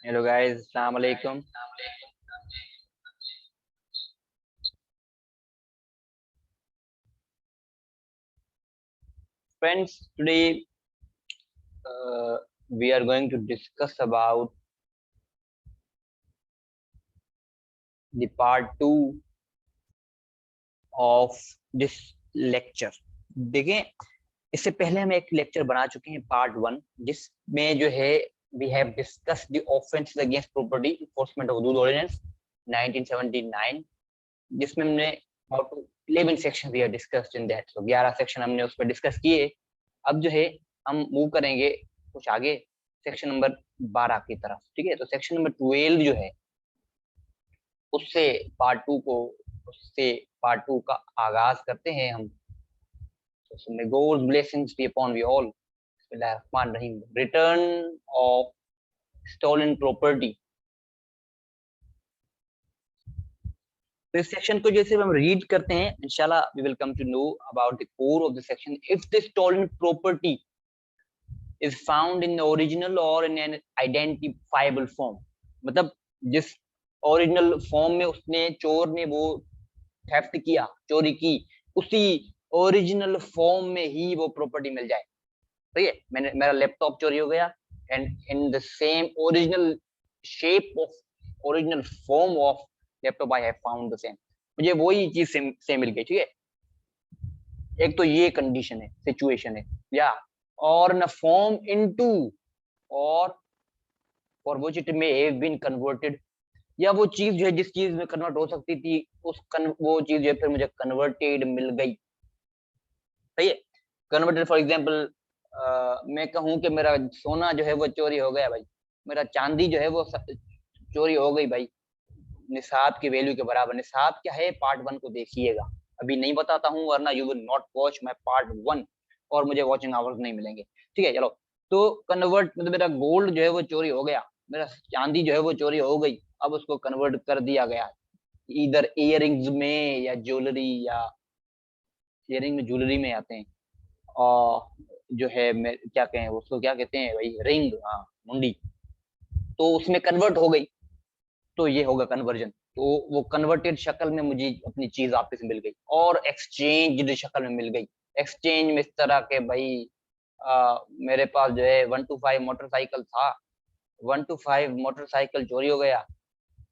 Hello guys, अस्सलाम वालेकुम। Friends, today we are going to discuss about the part 2 of this lecture। देखें, इससे पहले हम एक लेक्चर बना चुके हैं पार्ट 1, जिसमें जो है we have discussed the offenses against property enforcement of हदूद ऑर्डिनेंस 1979, जिसमें हमने about 11 section we have discussed in that। तो 11 सेक्शन हमने उस पर डिस्कस किए। अब जो है हम मूव करेंगे कुछ आगे सेक्शन नंबर 12 की तरफ। ठीक है, तो सेक्शन नंबर 12 जो है उससे पार्ट 2 का आगाज करते हैं हम। So may God's blessings be upon we all. Bismillahirrahmanirrahim। Return of stolen property। तो इस सेक्शन को जैसे हम रीड करते हैं, इंशाल्लाह we will come to know about the core of the section. If the stolen property is found in the original or in an identifiable form, मतलब जिस ओरिजिनल फॉर्म में उसने चोर ने वो थेफ्ट किया, चोरी की, उसी ओरिजिनल फॉर्म में ही वो प्रॉपर्टी मिल जाए। ठीक है, मेरा लैपटॉप चोरी हो गया and in the same original shape of original form of laptop I have found the same, मुझे वही चीज सेम मिल गई। ठीक है, एक तो ये कंडीशन है, सिचुएशन है। या or in a form into or for which it may have been converted, या वो चीज जो है जिस चीज में कन्वर्ट हो सकती थी वो चीज जो है फिर मुझे कन्वर्टेड मिल गई। सही है, कन्वर्टेड फॉर एग्जांपल मैं कहूं कि मेरा सोना जो है वो चोरी हो गया भाई, मेरा चांदी जो है वो चोरी हो गई भाई, निसाब की वैल्यू के बराबर। निसाब क्या है पार्ट 1 को देखिएगा, अभी नहीं बताता हूँ वरना you will not watch my part 1 और मुझे वॉचिंग आवर्स नहीं मिलेंगे। ठीक है, चलो। तो कन्वर्ट मतलब मेरा गोल्ड जो है वो चोरी हो गया, मेरा चांदी जो है वो चोरी हो गई, अब उसको कन्वर्ट कर दिया गया इधर इयररिंग्स में या ज्वेलरी, या इयररिंग में ज्वेलरी में आते हैं, और जो है क्या कहें उसको, क्या कहते हैं भाई, रिंग, हाँ मुंडी, तो उसमें कन्वर्ट हो गई, तो ये होगा कन्वर्जन। तो वो कन्वर्टेड शक्ल में मुझे अपनी चीज वापस मिल गई और एक्सचेंज शक्ल में मिल गई। एक्सचेंज में इस तरह के भाई मेरे पास जो है 125 मोटरसाइकिल था, 125 मोटरसाइकिल चोरी हो गया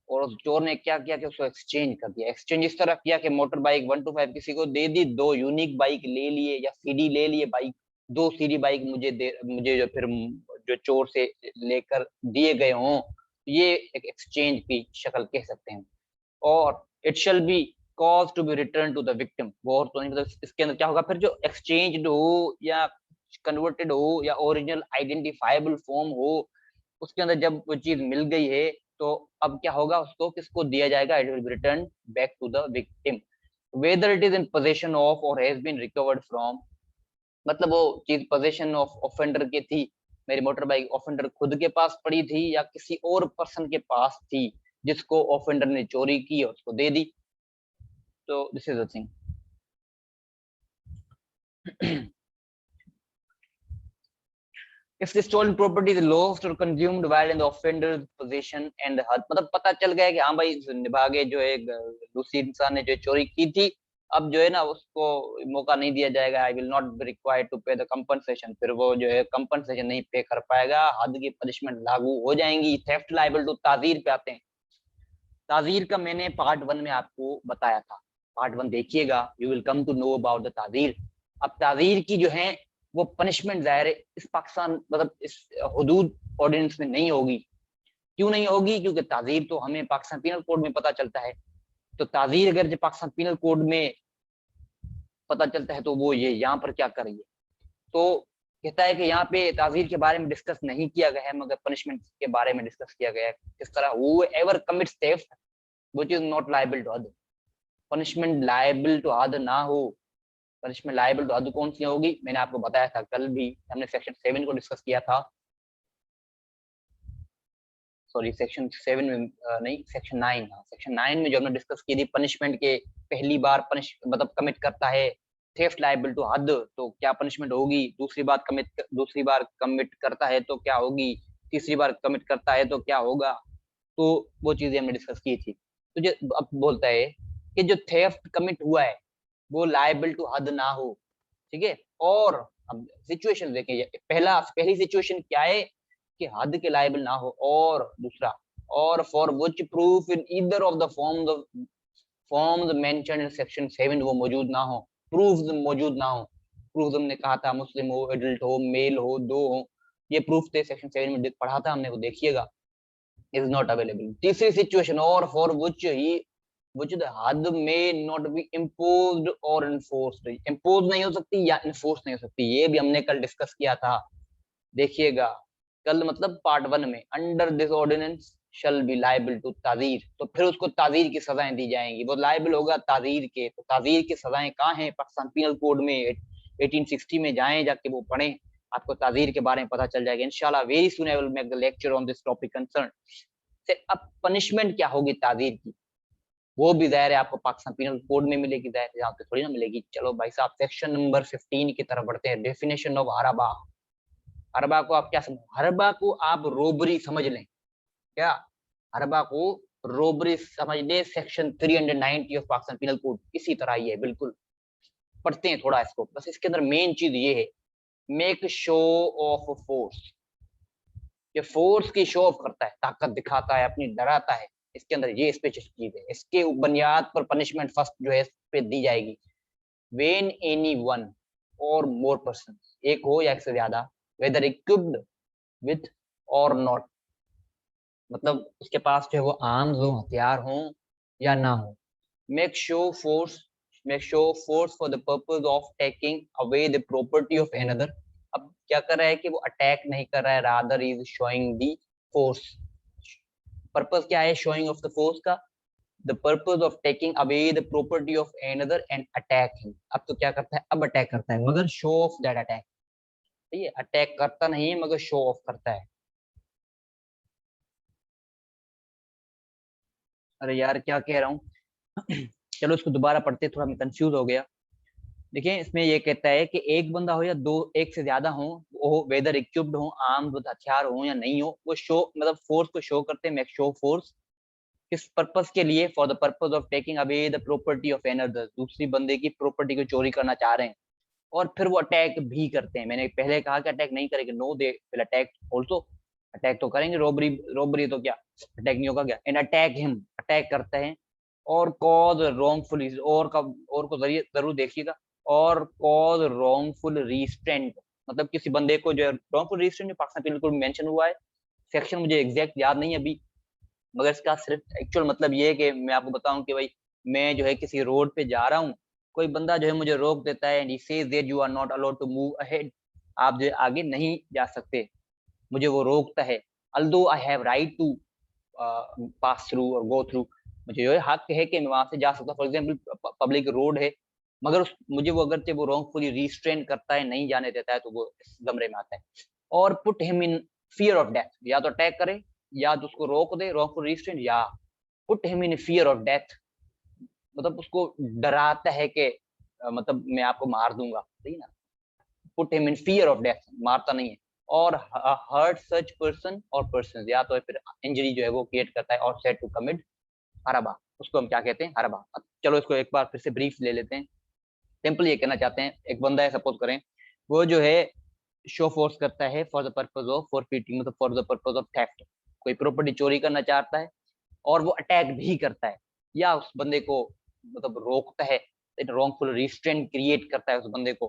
और उस चोर ने क्या किया कि उसको एक्सचेंज कर दिया। एक्सचेंज इस तरह किया कि मोटर बाइक 125 किसी को दे दी, 2 यूनिक बाइक ले लिए या सीडी ले लिए बाइक, 2 सीडी बाइक मुझे जो फिर जो चोर से लेकर दिए गए हों, ये एक एक्सचेंज की शक्ल कह सकते हैं। और it shall be cause to be return to the victim, वो तो नहीं, मतलब इसके अंदर क्या होगा फिर, जो एक्सचेंज हो या कन्वर्टेड हो या ओरिजिनल आइडेंटिफाइबल फॉर्म हो, उसके अंदर जब वो चीज मिल गई है तो अब क्या होगा, उसको किसको दिया जाएगा, it will be return back to the victim whether it is in position of or has been recovered from, मतलब वो चीज पोजीशन ऑफ ऑफेंडर की थी, मेरी मोटर बाइक ऑफेंडर खुद के पास पड़ी थी या किसी और पर्सन के पास थी जिसको ऑफेंडर ने चोरी की और उसको दे दी। तो this is the thing. If the stolen property is lost or consumed while in the offender's possession and मतलब पता चल गया कि हाँ भाई निभागे जो है दूसरी इंसान ने जो चोरी की थी, अब जो है ना उसको मौका नहीं दिया जाएगा, I will not be required to pay the compensation, फिर वो जो है कंपनसेशन नहीं पे कर पाएगा, हद की पनिशमेंट लागू हो जाएंगी। थेफ्ट लायबल टू ताजीर पे आते हैं। ताजीर का मैंने पार्ट 1 में आपको बताया था, पार्ट 1 देखिएगा, you will come to know about the ताजीर। अब ताजीर की जो है वो पनिशमेंट ज़ाहिर है इस पाकिस्तान मतलब इस हुदूद ऑर्डिनेंस में नहीं होगी। क्यों नहीं होगी? क्योंकि ताजीर तो हमें पाकिस्तान पीनल कोड में पता चलता है, तो ताजीर अगर जो पाकिस्तान पीनल कोड में पता चलता है तो वो ये यहाँ पर क्या कर रही है, तो कहता है कि यहाँ पे ताजीर के बारे में डिस्कस नहीं किया गया है मगर पनिशमेंट के बारे में डिस्कस किया गया है। किस तरह, whoever commits theft which is not liable to other, punishment liable to other ना हो। पनिशमेंट लायबल टू अदर कौन सी होगी, मैंने आपको बताया था, कल भी हमने सेक्शन 7 को डिस्कस किया था, सॉरी सेक्शन 7 में नहीं, सेक्शन 9, हाँ सेक्शन 9 में जो हमने डिस्कस की थी पनिशमेंट के, पहली बार पनिश मतलब कमिट करता है थेफ्ट लायबल टू हद तो क्या पनिशमेंट होगी, दूसरी बार कमिट करता है तो क्या होगी, तीसरी बार कमिट करता है तो क्या होगा, तो वो चीजें हमने डिस्कस की थी। तो जो अब बोलता है कि जो थेफ्ट कमिट हुआ है वो लायबल टू हद ना हो, ठीक है। और अब सिचुएशन देखें, पहली सिचुएशन क्या है कि हद के लायबल ना हो, और दूसरा और for which proof in either of the forms mentioned in section 7 वो मौजूद ना हो, प्रूफ्स मौजूद ना हो। प्रूफ हमने कहा था मुस्लिम हो, एडल्ट हो, मेल हो, दो हो, ये प्रूफ थे सेक्शन 7 में पढ़ा था हमने, वो देखिएगा। Is not available. तीसरी सिचुएशन और फॉर विच द हद में नॉट बी इम्पोज्ड और इन्फोर्स्ड, इम्पोज नहीं हो सकती या इन्फोर्स नहीं हो सकती, ये भी हमने कल डिस्कस किया था, देखिएगा। कल मतलब पार्ट 1 में, under this ordinance shall be liable to ताजीर, तो फिर उसको ताजीर की सजाएं दी जाएंगी, वो लायबल होगा ताजीर के। तो ताजीर की सजाएं कहाँ हैं, पाकिस्तान पीनल कोड में 1860 में जाएं, जाके वो पढ़ें, आपको ताजीर के बारे में पता चल जाएगा इंशाल्लाह। Very soon I will make the lecture on this topic concern. से अब पनिशमेंट क्या होगी ताजीर की, वो भी जाहिर है आपको पाकिस्तान पीनल कोड में मिलेगी, जाहिर है यहाँ पे थोड़ी ना मिलेगी। चलो भाई साहब सेक्शन नंबर 15 की तरफ बढ़ते हैं। डेफिनेशन ऑफ हरबा। हरबा को आप क्या समझ, हरबा को आप रोबरी समझ लें, क्या हरबा को रोबरी समझ ले, section 390 of Pakistan penal code इसी तरह ही है बिल्कुल। पढ़ते हैं थोड़ा इसको, बस इसके अंदर मेन चीज ये है, मेक शो ऑफ फोर्स। ये फोर्स की शो ऑफ करता है, ताकत दिखाता है, अपनी डराता है, इसके अंदर ये स्पेसिफिक चीज है। इसके बुनियाद पर पनिशमेंट फर्स्ट जो है इस पे दी जाएगी। वेन एनी वन और मोर पर्सन, एक हो या एक से ज्यादा, वेदर इक्विप्ड विथ और नॉट, मतलब उसके पास जो है वो आर्म्स हो, हथियार हो या ना हो। Make show force, make show force for the purpose of taking away the property of another. अब क्या कर रहा है कि वो अटैक नहीं कर रहा है, rather is showing the force. Purpose क्या है शोइंग ऑफ द फोर्स का, the purpose of taking away the property of another and attack him. अब तो क्या करता है, अब अटैक करता है मगर शो ऑफ दैट अटैक, ठीक है, अटैक करता नहीं है मगर शो ऑफ करता है। अरे यार क्या कह रहा हूँ चलो इसको दोबारा पढ़ते, थोड़ा मैं कंफ्यूज हो गया। देखिए इसमें ये कहता है कि एक बंदा हो या दो, एक से ज्यादा हो, वो वेदर इक्विप्ड हो, आर्म्ड विद हथियार हो या नहीं हो, वो शो मतलब फोर्स को शो करते हैं, मेक शो फोर्स। किस पर्पस के लिए, for the purpose of taking away the property of another, दूसरी बंदे की प्रॉपर्टी को चोरी करना चाह रहे हैं। और फिर वो अटैक भी करते हैं, मैंने पहले कहा कि अटैक नहीं करेंगे, no they will attack also, attack तो करेंगे। रोबरी रोबरी तो क्या अटैक नहीं होगा क्या, एंड अटैक हिम, अटैक करते हैं। और कॉज रॉन्गफुल, और का और को जरिए जरूर देखिएगा, और कॉज रॉन्गफुल रिस्ट्रेंट, मतलब किसी बंदे को जो wrongful restraint Pakistan penal code में मेंशन हुआ है, सेक्शन मुझे एग्जैक्ट याद नहीं अभी, मगर इसका सिर्फ एक्चुअल मतलब ये है कि मैं आपको बताऊं कि भाई मैं जो है किसी रोड पे जा रहा हूँ, कोई बंदा जो है मुझे रोक देता है, and he says that you are not allowed to move ahead, आप जो है आगे नहीं जा सकते, मुझे वो रोकता है। Although I have right to pass through or go through, मुझे जो है हक है कि मैं वहां से जा सकता, फॉर एग्जाम्पल पब्लिक रोड है, मगर मुझे वो अगर वो रॉन्गफुली रिस्ट्रेन करता है, नहीं जाने देता है, तो वो इस जमरे में आता है। और put him in fear of death, या तो अटैक करे या तो उसको रोक दे रॉन्गफुल रिस्ट्रेन, या put him in fear of death, मतलब उसको डराता है कि मतलब मैं आपको मार दूंगा, सही ना, put him in fear of death, मारता नहीं है। और हर्ट सच पर्सन और पर्सन, या तो फिर इंजरी जो है वो क्रिएट करता है, और सेट टू कमिट हरबा, उसको हम क्या कहते हैं, हरबा। चलो इसको एक बार फिर से ब्रीफ ले लेते हैं। सिंपल ये कहना चाहते हैं, एक बंदा है सपोज करें, वो जो है शो फोर्स करता है फॉर द पर्पज ऑफ फॉरफीटिंग, मतलब for the purpose of theft, कोई प्रॉपर्टी चोरी करना चाहता है, और वो अटैक भी करता है, या उस बंदे को मतलब रोकता है, रॉन्गफुल रिस्ट्रेंट क्रिएट करता है उस बंदे को।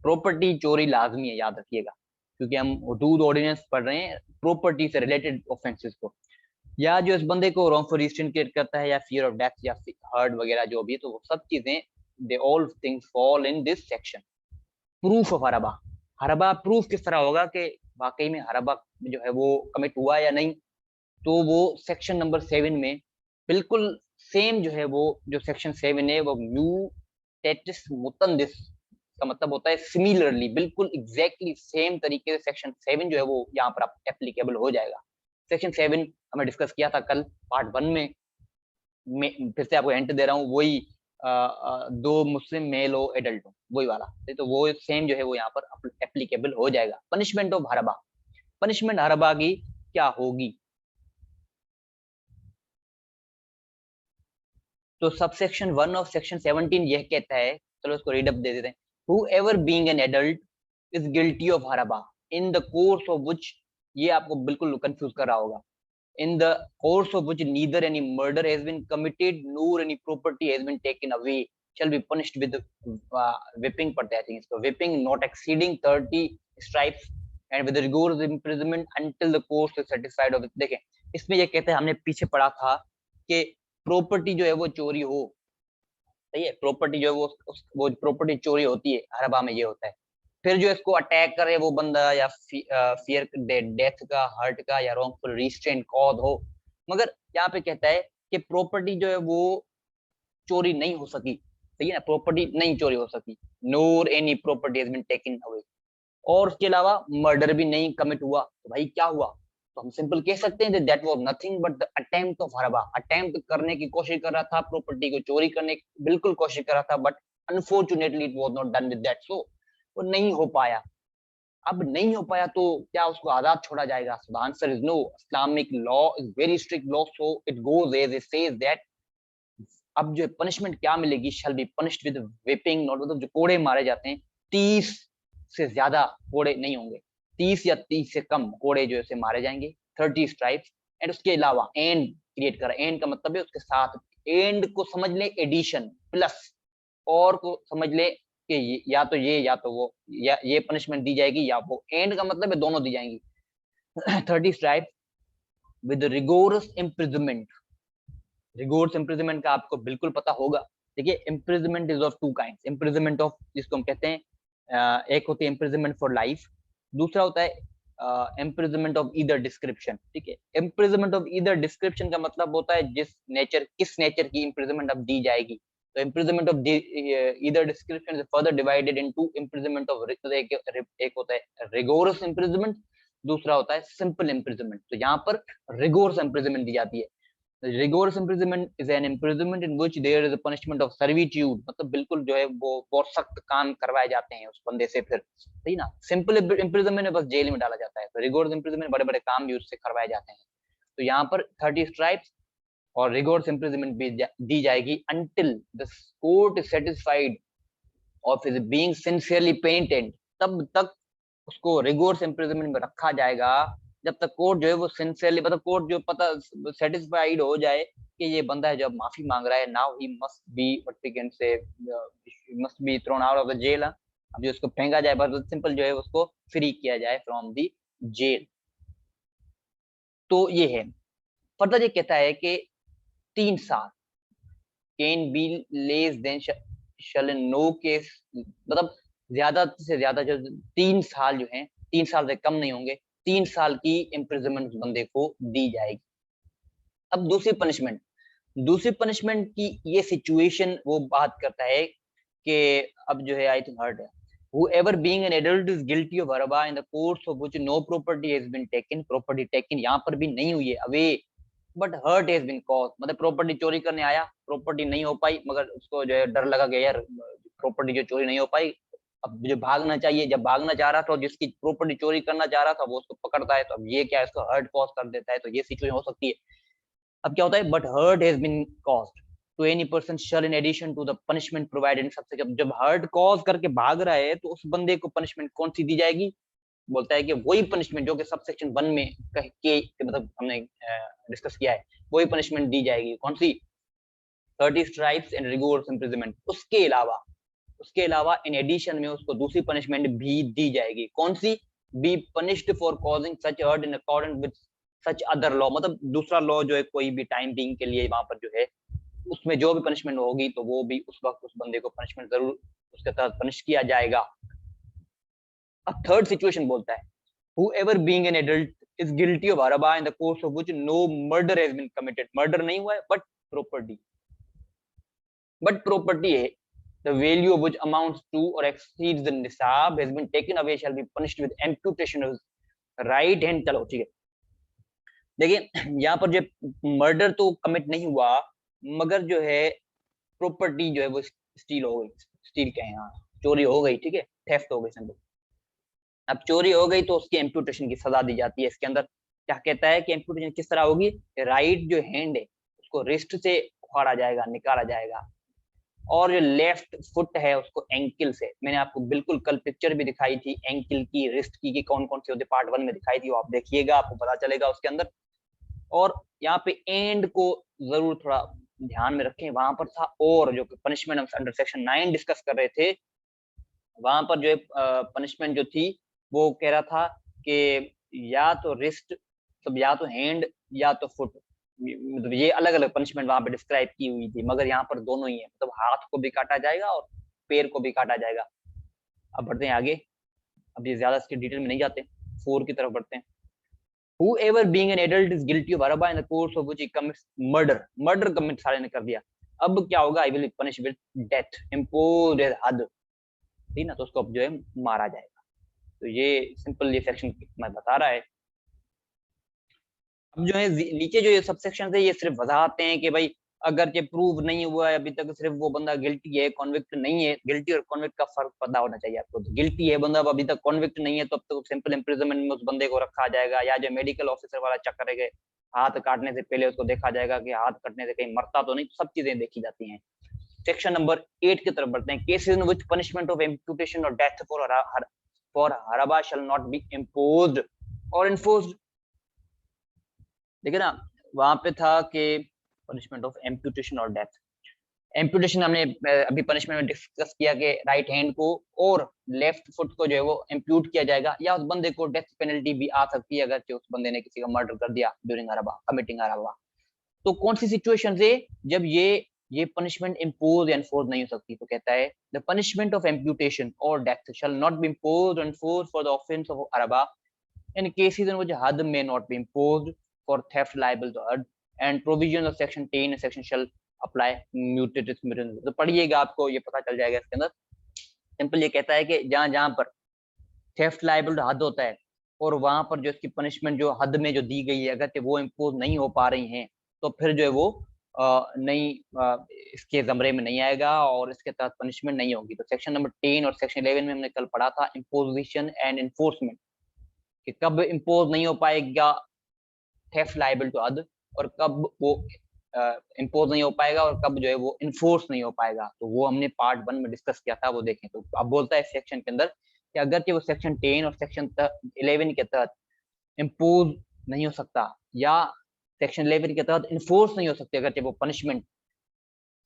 प्रॉपर्टी चोरी लाजमी है, याद रखिएगा, क्योंकि हम हदूद ऑर्डिनेंस पढ़ रहे हैं प्रॉपर्टी से रिलेटेड ऑफेंसेस को। या जो इस बंदे को रॉन्गफुल रिस्ट्रेंट क्रिएट करता है, या फियर ऑफ डेथ, या हर्ट वगैरह जो भी है, तो वो सब चीजें they all things fall in this section. Proof of हरबा, हरबा प्रूफ किस तरह होगा कि वाकई में हरबा जो है वो कमिट हुआ या नहीं, तो वो सेक्शन नंबर 7 में बिल्कुल सेम जो है वो, जो सेक्शन 7 है वो म्यू टेटिस मुतंदिस का मतलब होता है सिमिलरली, बिल्कुल एग्जैक्टली सेम तरीके से सेक्शन 7 जो है वो यहाँ पर एप्लीकेबल हो जाएगा। सेक्शन 7 हमें डिस्कस किया था कल पार्ट 1 में, फिर से आपको हिंट दे रहा हूँ, वही दो मुस्लिम मेल हो, एडल्ट हो, वही वाला, तो वो सेम जो है वो यहाँ पर एप्लीकेबल हो जाएगा। पनिशमेंट ऑफ हरबा, पनिशमेंट हरबा की क्या होगी? तो सबसेक्शन 1 ऑफ सेक्शन 17 यह कहता है, चलो इसको रीड अप दे देते हैं। Whoever being an adult is guilty of haraba in the course of which, ये आपको बिल्कुल कंफ्यूज कर रहा होगा, in the course of which neither any murder has been committed nor any property has been taken away shall be punished with whipping पड़ता है, इसको whipping not exceeding 30 stripes and with rigorous imprisonment until the course is satisfied of it। देखें इसमें ये कहते हैं, हमने पीछे पढ़ा था कि प्रॉपर्टी जो है वो चोरी हो, सही है, प्रॉपर्टी जो है वो प्रॉपर्टी चोरी होती है, हरबा में ये होता है। फिर जो इसको अटैक करे वो बंदा या फियर डेथ का, हर्ट का या रॉन्गफुल रिस्ट्रेंट कॉज हो, मगर यहाँ पे कहता है कि प्रॉपर्टी जो है वो चोरी नहीं हो सकी, सही है ना, प्रॉपर्टी नहीं चोरी हो सकी, nor any property has been taken away, और उसके अलावा मर्डर भी नहीं कमिट हुआ। तो भाई क्या हुआ? तो हम सिंपल कह सकते हैं that was nothing but the attempt of हरबा, अटेम्प्ट करने की कोशिश कर रहा था, प्रॉपर्टी को चोरी करने की बिल्कुल कोशिश कर रहा था, but unfortunately it was not done with that, so वो नहीं हो पाया। अब नहीं हो पाया तो क्या उसको आजाद छोड़ा जाएगा? So the answer is no. Islamic law is very strict law, so it goes as it says that अब जो पनिशमेंट क्या मिलेगी, shall be punished with whipping, not मतलब जो कोड़े मारे जाते हैं, 30 से ज्यादा कोड़े नहीं होंगे, 30 या 30 से कम कोड़े जो है मारे जाएंगे, 30 स्ट्राइप्स। एंड उसके अलावा एंड क्रिएट करा, एंड का मतलब है उसके साथ, एंड को समझ ले एडिशन प्लस, और को समझ ले कि या तो ये या तो वो, या ये पनिशमेंट दी जाएगी या वो, एंड का मतलब है दोनों दी जाएंगी। 30 stripes with rigorous imprisonment. Rigorous imprisonment का आपको बिल्कुल पता होगा। देखिए imprisonment is of two kinds, imprisonment of जिसको हम कहते हैं, एक होती है इम्प्रिजनमेंट फॉर लाइफ, दूसरा होता है इम्प्रिजनमेंट ऑफ ईदर डिस्क्रिप्शन। ठीक है, इम्प्रिजनमेंट ऑफ ईदर डिस्क्रिप्शन का मतलब होता है किस नेचर की इम्प्रिजनमेंट अब दी जाएगी। तो imprisonment of either description is further divided into imprisonment of, एक होता है रिगोरस इम्प्रिजनमेंट, दूसरा होता है सिंपल इम्प्रिजनमेंट। तो यहाँ पर रिगोरस इम्प्रिजनमेंट दी जाती है। rigorous imprisonment is an imprisonment in which there is a punishment of servitude, मतलब बिल्कुल जो है वो बहुत सख्त काम करवाए जाते हैं उस बंदे से, फिर सही ना। सिंपल इम्प्रिजनमेंट में बस जेल में डाला जाता है, तो रिगोरस इम्प्रिजनमेंट बड़े बड़े काम भी उससे करवाए जाते हैं। तो यहाँ पर 30 स्ट्राइप्स और रिगोरस इम्प्रिजनमेंट भी दी जाएगी until the court is satisfied of his being sincerely penitent, तब तक उसको रिगोरस इम्प्रिजनमेंट में रखा जाएगा जब तक कोर्ट जो है वो सिंसियरली, मतलब कोर्ट जो पता सेटिस्फाइड हो जाए कि ये बंदा है जो अब माफी मांग रहा है, now he must be what we can say, must be thrown out of the jail. अब जो उसको फेंका जाए, बस सिंपल जो है उसको फ्री किया जाए फ्रॉम द जेल। तो ये है। फर्दर ये कहता है कि 3 साल can be less than shall in no case, मतलब ज्यादा से ज्यादा जो 3 साल जो है, 3 साल से कम नहीं होंगे, 3 साल की इम्प्रिजनमेंट बंदे को दी जाएगी। अब दूसरी पनिशमेंट की ये सिचुएशन वो बात करता है कि अब जो है आई थिंक हर्ट है, whoever being an adult is guilty of haraba in the course of which no property has been taken, property taken यहाँ पर भी नहीं हुई है away, but hurt has been caused, मतलब प्रॉपर्टी चोरी करने आया, प्रॉपर्टी नहीं हो पाई, मगर उसको जो है डर लगा कि यार प्रॉपर्टी जो चोरी नहीं हो पाई, अब जो भागना चाहिए, जब भागना चाह रहा था, जिसकी प्रॉपर्टी चोरी करना चाह रहा था वो उसको पकड़ता है, तो अब ये क्या है, इसको हर्ट कॉज कर देता है, तो ये सिचुएशन हो सकती है। अब क्या होता है, but hurt has been caused to any person shall in addition to the punishment provided, सबसे जब हर्ट कॉज करके भाग रहा है तो उस बंदे को पनिशमेंट कौन सी दी जाएगी? बोलता है कि वही पनिशमेंट जो कि सबसेक्शन 1 में कह के मतलब हमने डिस्कस किया है, वही पनिशमेंट दी जाएगी। कौन सी? 30 स्ट्राइप्स एंड रिगोर्स इम्प्रिजनमेंट। उसके अलावा इन एडिशन में उसको दूसरी पनिशमेंट भी दी जाएगी। कौन सी? Be punished for causing such hurt in accordance with such other law, मतलब दूसरा लॉ जो है कोई भी टाइम बीइंग के लिए वहां पर जो है उसमें जो भी पनिशमेंट होगी तो वो भी उस वक्त उस बंदे को पनिशमेंट जरूर उसके तहत पनिश किया जाएगा। अब थर्ड सिचुएशन बोलता है whoever being an adult is guilty of haraba in the course of which no murder has been committed, murder नहीं हुआ है बट प्रॉपर्टी है, the value of which amounts to or exceeds the nisab has been taken away shall be punished with amputation of right hand। चलो ठीक है, देखिए यहाँ पर जो मर्डर तो कमिट नहीं हुआ, मगर जो है प्रॉपर्टी जो है वो स्टील हो गई, स्टील क्या है यहाँ, चोरी हो गई, ठीक है, थेफ्ट हो गई समझो। अब चोरी हो गई तो उसकी इम्प्यूटेशन की सजा दी जाती है। इसके अंदर क्या कहता है कि इम्प्यूटेशन किस तरह होगी, राइट जो हैंड है उसको रिस्ट से उखाड़ा जाएगा, निकाला जाएगा, और जो लेफ्ट फुट है उसको एंकिल से, मैंने आपको बिल्कुल कल पिक्चर भी दिखाई थी एंकिल की, रिस्ट की, कि कौन कौन से होते, पार्ट 1 में दिखाई थी, वो आप देखिएगा आपको पता चलेगा उसके अंदर। और यहाँ पे एंड को जरूर थोड़ा ध्यान में रखें, वहां पर था और जो पनिशमेंट अंडर सेक्शन 9 डिस्कस कर रहे थे, वहां पर जो है पनिशमेंट जो थी वो कह रहा था कि या तो रिस्ट, मतलब या तो हैंड या तो फुट, मतलब ये अलग अलग पनिशमेंट वहां पे डिस्क्राइब की हुई थी, मगर यहाँ पर दोनों ही है, मतलब हाथ को भी काटा जाएगा और पैर को भी काटा जाएगा। अब बढ़ते हैं आगे, अब ये ज्यादा इसके डिटेल में नहीं जाते, 4 की तरफ बढ़ते हैं। Whoever being an adult is guilty of araba in the course of which he commits murder, murder commit सारे ने कर दिया, अब क्या होगा, I will be punished with death, imposed as हद, ठीक ना, तो उसको अब जो है मारा जाएगा। तो ये सिंपल ये सेक्शन मैं बता रहा है। अब जो है नीचे जो ये सब सेक्शन है ये सिर्फ वजाहते हैं कि भाई अगर ये प्रूव नहीं हुआ है अभी तक, सिर्फ वो बंदा गिल्टी है, कॉन्विक्ट नहीं है। गिल्टी और कॉन्विक्ट का फर्क पता होना चाहिए आपको। तो गिल्टी है बंदा, अभी तक कॉन्विक्ट नहीं है, तो अब तक सिंपल इम्प्रिजनमेंट में उस बंदे को रखा जाएगा, या जो मेडिकल ऑफिसर वाला चक्कर है, हाथ काटने से पहले उसको देखा जाएगा कि हाथ कटने से कहीं मरता तो नहीं, सब चीजें देखी जाती हैं। सेक्शन नंबर 8 की तरफ बढ़ते हैं। Cases in which punishment of amputation और डेथ फॉर हराबा शैल नॉट बी इम्पोज्ड और इन्फोर्स्ड। देखिए ना, वहां पे था कि पनिशमेंट ऑफ एम्पुटेशन और डेथ। एम्पुटेशन हमने अभी पनिशमेंट में डिस्कस किया कि राइट हैंड को और लेफ्ट फुट को जो है वो एम्प्यूट किया जाएगा, या उस बंदे को डेथ पेनल्टी भी आ सकती है अगर उस बंदे ने किसी का मर्डर कर दिया ड्यूरिंग अरबा, कमिटिंग अरबा। तो कौन सी सिचुएशन से जब ये पनिशमेंट इम्पोज या एनफोर्स नहीं हो सकती, तो कहता है द पनिशमेंट ऑफ एम्पुटेशन और death shall not be imposed और enforced for the offence of अरबा in cases in which HUD may not be imposed for theft liable to HUD and provisions of section 10 and section shall apply mutatis mutandis। तो पढ़िएगा, आपको ये पता चल जाएगा इसके अंदर। सिंपल ये कहता है कि जहां जहां पर थेफ्ट लाइबल टू हद होता है और वहां पर जो इसकी पनिशमेंट जो हद में जो दी गई है अगर वो इम्पोज नहीं हो पा रही हैं, तो फिर जो है वो इसके जमरे में नहीं आएगा और इसके तहत पनिशमेंट नहीं होगी। तो सेक्शन नंबर 10 और सेक्शन 11 में हमने कल पढ़ा था इम्पोजिशन एंड इन्फोर्समेंट, कि कब इम्पोज नहीं हो पाएगा थेफ्ट लायबल टू हद और कब वो इम्पोज नहीं हो पाएगा और कब जो है वो इन्फोर्स नहीं हो पाएगा। तो वो हमने पार्ट 1 में डिस्कस किया था, वो देखें। तो अब बोलता है सेक्शन के अंदर कि अगर वो सेक्शन 10 और सेक्शन 11 के तहत इम्पोज नहीं हो सकता या सेक्शन 11 के तहत इन्फोर्स नहीं हो सकती अगर वो पनिशमेंट,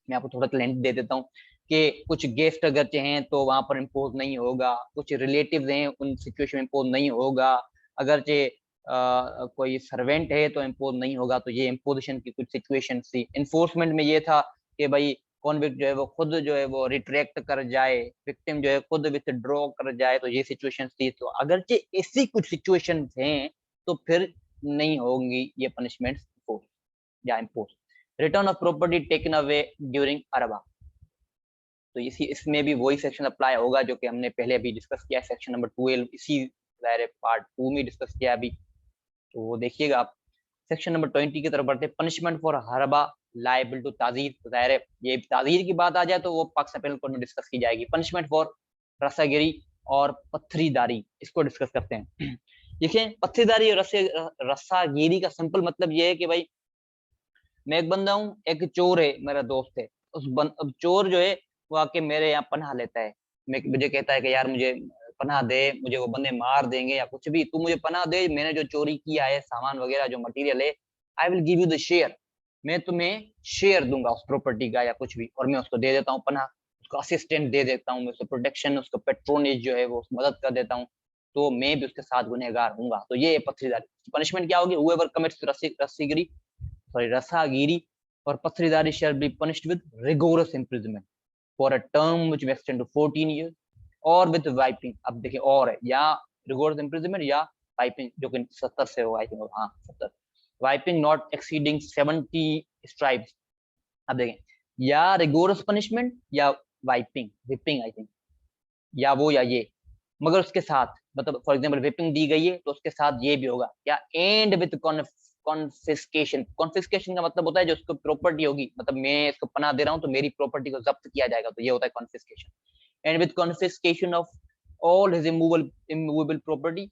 मैं आपको थोड़ा लेंथ दे देता हूँ कि कुछ गेस्ट अगर हैं तो वहां पर इम्पोज नहीं होगा, कुछ रिलेटिव्स हैं उन सिचुएशन में इम्पोज नहीं होगा, अगर कोई सर्वेंट है तो इम्पोज नहीं होगा। तो ये इम्पोजिशन की कुछ सिचुएशन थी। इन्फोर्समेंट में ये था कि भाई कॉन्विक्ट जो है वो खुद जो है वो रिट्रैक्ट कर जाए, विक्टिम जो है खुद विथड्रॉ कर जाए, तो ये सिचुएशन थी। तो अगरचे ऐसी कुछ सिचुएशन हैं तो फिर नहीं होंगी ये पनिशमेंट या impose. Return of property taken away during अरबा, तो इसी इसमें भी वही सेक्शन अप्लाई होगा जो कि हमने पहले अभी डिस्कस किया है, सेक्शन नंबर 12 इसी पार्ट 2 में डिस्कस किया अभी, तो वो देखिएगा आप। सेक्शन नंबर 20 की तरफ बढ़ते हैं। पनिशमेंट फॉर हरबा लायबल टू ताजीर, जाहिर है ये ताजीर की बात आ जाए तो वो पाकिस्तान पेनल कोड में डिस्कस की जाएगी। पनिशमेंट फॉर रसागिरी और पत्थरीदारी, इसको डिस्कस करते हैं। देखिए पत्थरीदारी और रस्सागिरी का सिंपल मतलब ये है कि भाई मैं एक बंदा हूँ, एक चोर है मेरा दोस्त है, अब चोर जो है वो आके मेरे यहाँ पनाह लेता है, मुझे कहता है कि यार मुझे पनाह दे, मुझे वो बंदे मार देंगे या कुछ भी, तू मुझे पनाह दे, मैंने जो चोरी किया है सामान वगैरह जो मटेरियल है, I will give you the share, मैं तुम्हें शेयर दूंगा उस प्रॉपर्टी का या कुछ भी, और मैं उसको दे देता हूँ पनाह, उसको असिस्टेंट दे देता हूँ, मैं उसको प्रोटेक्शन, उसको पेट्रोनेज जो है वो मदद कर देता हूँ, तो मैं भी उसके साथ गुनहगार हूँ। तो ये पत्थरीदारी पनिशमेंट क्या होगी, whoever commits रस्सीगिरी सॉरी रसागिरी और पत्थरीदारी shall be punished with rigorous imprisonment for a term which may extend to 14 years or with wiping। अब देखिए और है या rigorous imprisonment या वाइपिंग, जो कि 70 से होगा आई थिंक, हाँ 70, वाइपिंग नॉट एक्सीडिंग 70 स्ट्राइप्स। अब देखें या rigorous punishment या वाइपिंग, विपिंग आई थिंक, या वो या ये, मगर उसके साथ मतलब फॉर एग्जांपल विपिंग दी गई है तो उसके साथ ये भी होगा या एंड विद कॉन्फिस्केशन। कॉन्फिस्केशन का मतलब होता है जो उसको प्रॉपर्टी होगी, मतलब मैं इसको पनाह दे रहा हूँ तो मेरी प्रॉपर्टी को जब्त किया जाएगा, तो ये होता है confiscation. And with confiscation of all his immovable property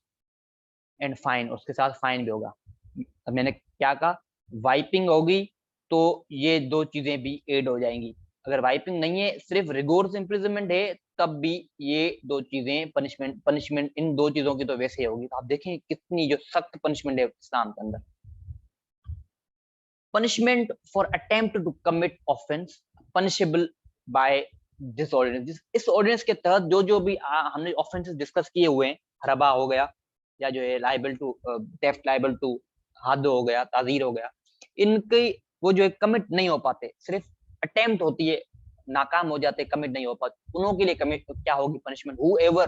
and fine, उसके साथ फाइन भी होगा। अब मैंने क्या कहा, वाइपिंग होगी तो ये दो चीजें भी ऐड हो जाएंगी। अगर वाइपिंग नहीं है, सिर्फ रिगोर्स इम्प्रिजनमेंट है, तब भी ये दो चीजें पनिशमेंट इन दो चीजों की तो वैसे ही होगी। तो आप देखें कितनी जो सख्त पनिशमेंट है इस्लाम के अंदर। Punishment for attempt to commit offence punishable by this ordinance. इस ऑर्डिनेंस के तहत जो भी हमने ऑफेंसेस डिस्कस किए हुए हैं, हरबा हो गया, या जो है liable to theft, liable to हद हो गया, ताजीर हो गया, इनके वो जो है कमिट नहीं हो पाते, सिर्फ अटेम्प्ट होती है, नाकाम हो जाते, कमिट नहीं हो पाते, उन्हों के लिए कमिट क्या होगी punishment, whoever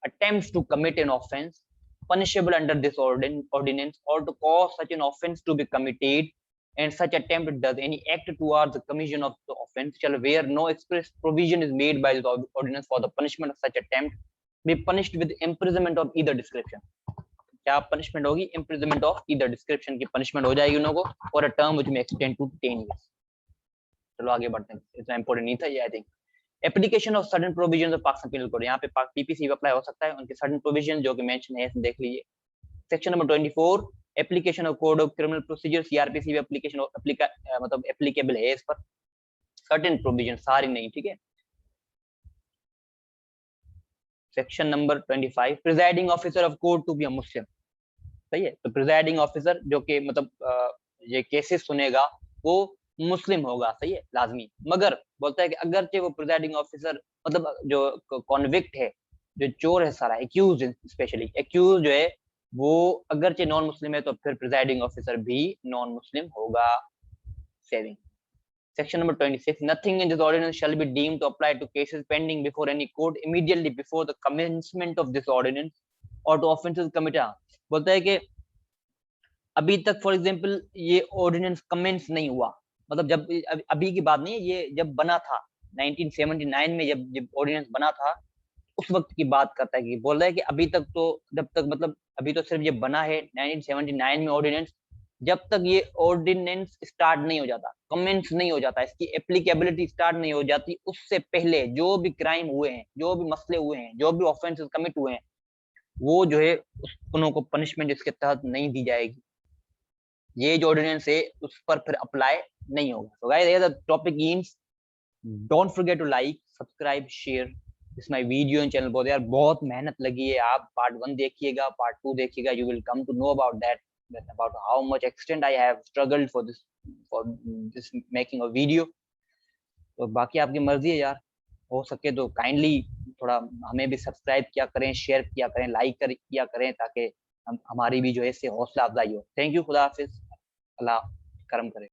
attempts to commit an offense punishable under this ordinance or to cause such an offense to be committed and such attempt does any act towards the commission of the offense shall where no express provision is made by the ordinance for the punishment of such attempt be punished with imprisonment of either description। क्या punishment होगी, imprisonment of either description की punishment हो जाएगी उन लोगों को, और a term which may extend to 10 years। चलो आगे बढ़ते हैं, इतना इंपॉर्टेंट नहीं था ये I think. Application of certain provisions of Pakistan penal code, यहाँ पे पीपीसी अप्लाई हो सकता है, उनके सर्टेन प्रोविजन जो कि मेंशन है देख लीजिए। Section number 24 application of code of criminal procedure, CrPC भी एप्लीकेशन मतलब एप्लीकेबल है इस पर, सर्टेन प्रोविजन, सारी नहीं, ठीक है। Section number 25 presiding officer of court to be a Muslim, सही है। तो प्रिजाइडिंग ऑफिसर जो कि मतलब ये केसेस सुनेगा वो मुस्लिम होगा, सही है, लाजमी। मगर बोलता है कि अगरचे वो प्रिजाइडिंग ऑफिसर मतलब जो कॉन्विक्ट है, जो चोर है सारा, एक्यूज स्पेशली एक्यूज जो है वो अगरचे नॉन मुस्लिम है, तो फिर प्रिजाइडिंग ऑफिसर भी नॉन मुस्लिम होगा। Saving Section number 26. Nothing in this ordinance shall be deemed to apply to cases pending before any court immediately before the commencement of this ordinance or to offences committed। बोलता है कि अभी तक for example ये ordinance commence नहीं हुआ, मतलब जब अभी की बात नहीं है, ये जब बना था 1979 में, जब ऑर्डिनेंस बना था उस वक्त की बात करता है। कि बोल रहा है कि अभी तक तो, जब तक मतलब अभी तो सिर्फ ये बना है 1979 में ऑर्डिनेंस, जब तक ये ऑर्डिनेंस स्टार्ट नहीं हो जाता, कमेंस नहीं हो जाता, इसकी एप्लीकेबिलिटी स्टार्ट नहीं हो जाती, उससे पहले जो भी क्राइम हुए हैं, जो भी मसले हुए हैं, जो भी ऑफेंसेस कमिट हुए हैं, वो जो है उनको पनिशमेंट इसके तहत नहीं दी जाएगी। ये जो ऑर्डिनेंस है उस पर फिर अप्लाई नहीं होगा। तो guys the topic is, don't forget to like, subscribe, share this my video and channel. बहुत यार बहुत मेहनत लगी है, आप पार्ट 1 देखिएगा, पार्ट 2 देखिएगा, you will come to know about that, about how much extent I have struggled for this making a video। तो बाकी आपकी मर्जी है यार, हो सके तो काइंडली थोड़ा हमें भी सब्सक्राइब किया करें, शेयर किया करें, लाइक किया करें, ताकि हमारी भी जो है इससे हौसला अफजाई हो। थैंक यू, खुदा हाफिज, अल्लाह करम करे।